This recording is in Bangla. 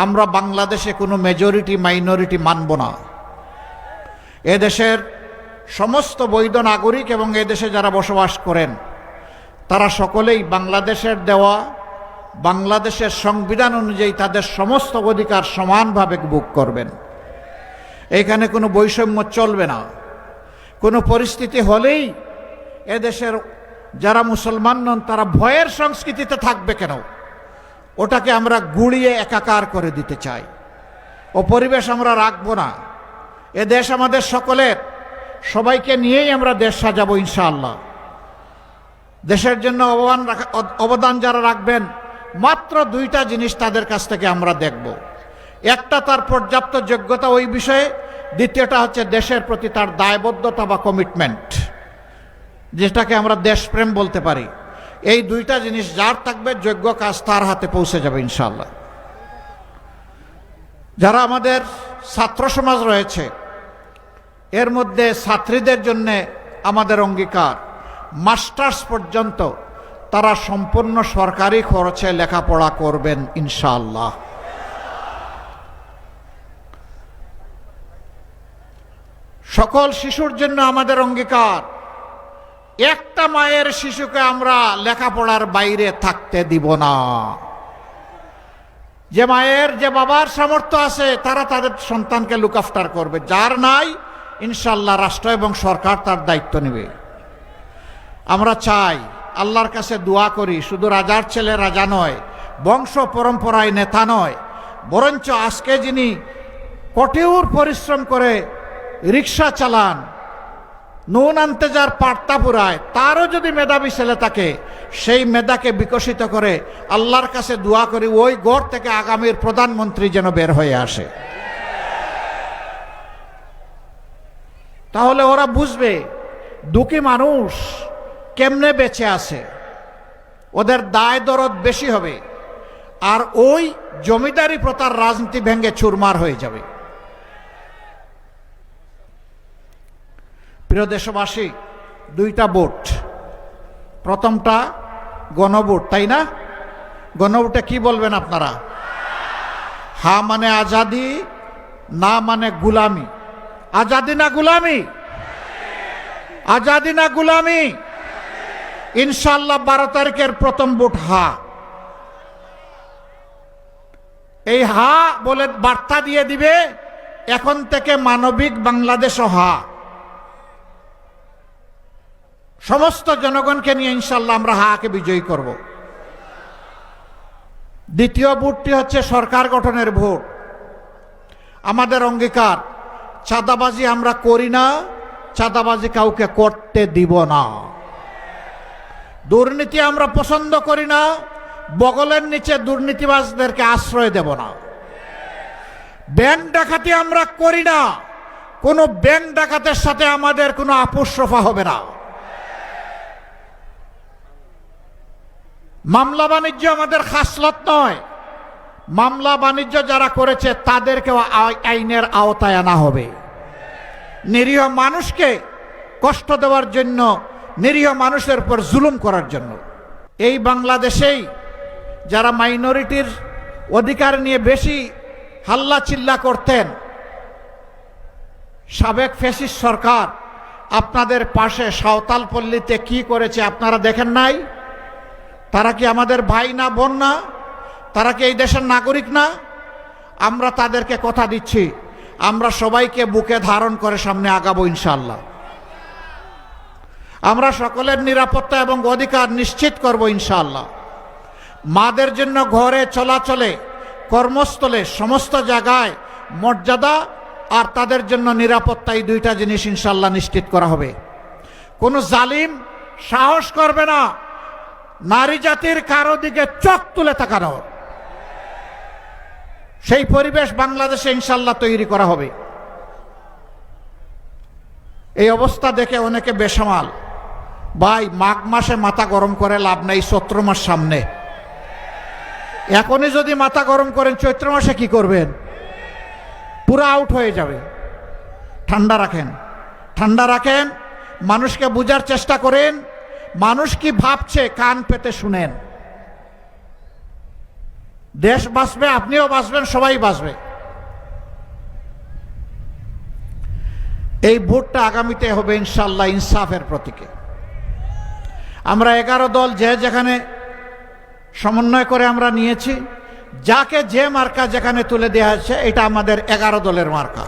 আমরা বাংলাদেশে কোনো মেজরিটি মাইনরিটি মানব না। এদেশের সমস্ত বৈধ নাগরিক এবং এদেশে যারা বসবাস করেন তারা সকলেই বাংলাদেশের দেওয়া বাংলাদেশের সংবিধান অনুযায়ী তাদের সমস্ত অধিকার সমানভাবে ভোগ করবেন। এখানে কোনো বৈষম্য চলবে না। কোনো পরিস্থিতি হলেই এদেশের যারা মুসলমান নন তারা ভয়ের সংস্কৃতিতে থাকবে কেন? ওটাকে আমরা গুড়িয়ে একাকার করে দিতে চাই। ও পরিবেশ আমরা রাখবো না। এ দেশ আমাদের সকলের, সবাইকে নিয়েই আমরা দেশ সাজাবো ইনশাআল্লাহ। দেশের জন্য অবদান যারা রাখবেন মাত্র দুইটা জিনিস তাদের কাছ থেকে আমরা দেখব। একটা তার পর্যাপ্ত যোগ্যতা ওই বিষয়ে, দ্বিতীয়টা হচ্ছে দেশের প্রতি তার দায়বদ্ধতা বা কমিটমেন্ট, যেটাকে আমরা দেশপ্রেম বলতে পারি। এই দুইটা জিনিস যার থাকবে যোগ্য কাজ তার হাতে পৌঁছে যাবে ইনশাআল্লাহ। যারা আমাদের ছাত্র সমাজ রয়েছে এর মধ্যে ছাত্রীদের জন্য আমাদের অঙ্গীকার মাস্টার্স পর্যন্ত তারা সম্পূর্ণ সরকারি খরচে লেখাপড়া করবেন ইনশাআল্লাহ। সকল শিশুর জন্য আমাদের অঙ্গীকার একটা মায়ের শিশুকে আমরা লেখাপড়ার বাইরে থাকতে দিব না। যে মায়ের যে বাবার সামর্থ্য আছে তারা তাদের সন্তানকে লুক আফটার করবে, যার নাই ইনশাআল্লাহ রাষ্ট্র এবং সরকার তার দায়িত্ব নেবে। আমরা চাই, আল্লাহর কাছে দোয়া করি, শুধু রাজার ছেলে রাজা নয়, বংশ পরম্পরায় নেতা নয়, বরঞ্চ আজকে যিনি কঠোর পরিশ্রম করে রিক্সা চালান, নুন আনতে যার পাট্টা পুরায়, তারও যদি মেধাবী ছেলে থাকে সেই মেধাকে বিকশিত করে আল্লাহর কাছে দোয়া করি ওই ঘর থেকে আগামীর প্রধানমন্ত্রী যেন বের হয়ে আসে। তাহলে ওরা বুঝবে দুঃখী মানুষ কেমনে বেঁচে আছে, ওদের দায় দরদ বেশি হবে, আর ওই জমিদারি প্রথার রাজনীতি ভেঙে চুরমার হয়ে যাবে। প্রিয় দেশবাসী, দুইটা ভোট, প্রথমটা গণভোট, তাই না? গণভোটে কি বলবেন আপনারা? হা মানে আজাদি, না মানে গুলামি। আজাদি না গুলামি? আজাদি না গুলামি? ইনশাআল্লাহ 12 তারিখের প্রথম ভোট হা। এই হা বলে বার্তা দিয়ে দিবে এখন থেকে মানবিক বাংলাদেশও হা। সমস্ত জনগণকে নিয়ে ইনশাআল্লাহ আমরা হাকে বিজয়ী করব। দ্বিতীয় ভোটটি হচ্ছে সরকার গঠনের ভোট। আমাদের অঙ্গীকার চাঁদাবাজি আমরা করি না, চাঁদাবাজি কাউকে করতে দিব না। দুর্নীতি আমরা পছন্দ করি না, বগলের নিচে দুর্নীতিবাজদেরকে আশ্রয় দেব না। ব্যাংক ডাকাতি আমরা করি না, কোনো ব্যাংক ডাকাতের সাথে আমাদের কোনো আপোষ রফা হবে না। মামলা বাণিজ্য আমাদের খাসলত নয়, মামলা বাণিজ্য যারা করেছে তাদেরকেও আইনের আওতায় আনা হবে। নিরীহ মানুষকে কষ্ট দেওয়ার জন্য, নিরীহ মানুষের উপর জুলুম করার জন্য। এই বাংলাদেশেই যারা মাইনরিটির অধিকার নিয়ে বেশি হাল্লা চিল্লা করতেন, সাবেক ফ্যাসিস্ট সরকার আপনাদের পাশে সাঁওতাল পল্লীতে কি করেছে আপনারা দেখেন নাই? তারা কি আমাদের ভাই না, বোন না? তারা কি এই দেশের নাগরিক না? আমরা তাদেরকে কথা দিচ্ছি, আমরা সবাইকে বুকে ধারণ করে সামনে আগাবো ইনশাআল্লাহ। আমরা সকলের নিরাপত্তা এবং অধিকার নিশ্চিত করব ইনশাআল্লাহ। মাদের জন্য ঘরে চলাচলে, কর্মস্থলে, সমস্ত জায়গায় মর্যাদা আর তাদের জন্য নিরাপত্তা, এই দুইটা জিনিস ইনশাআল্লাহ নিশ্চিত করা হবে। কোনো জালিম সাহস করবে না নারী জাতির কারো দিকে চোখ তুলে তাকানোর। সেই পরিবেশ বাংলাদেশে ইনশাআল্লাহ তৈরি করা হবে। এই অবস্থা দেখে অনেকে বেসামাল, ভাই মাঘ মাসে মাথা গরম করে লাভ নাই, চৈত্র মাস সামনে। এখনই যদি মাথা গরম করেন চৈত্র মাসে কি করবেন? পুরো আউট হয়ে যাবে। ঠান্ডা রাখেন, ঠান্ডা রাখেন, মানুষকে বুঝার চেষ্টা করেন, মানুষ কি ভাবছে কান পেতে শুনেন। দেশ বাঁচবে, আপনিও বাঁচবেন, সবাই বাঁচবে। এই ভোটটা আগামীতে হবে ইনশাআল্লাহ ইনসাফের প্রতীকে। আমরা 11 দল যে যেখানে সমন্বয় করে আমরা নিয়েছি, যাকে যে মার্কা যেখানে তুলে দেওয়া হয়েছে, এটা আমাদের 11 দলের মার্কা।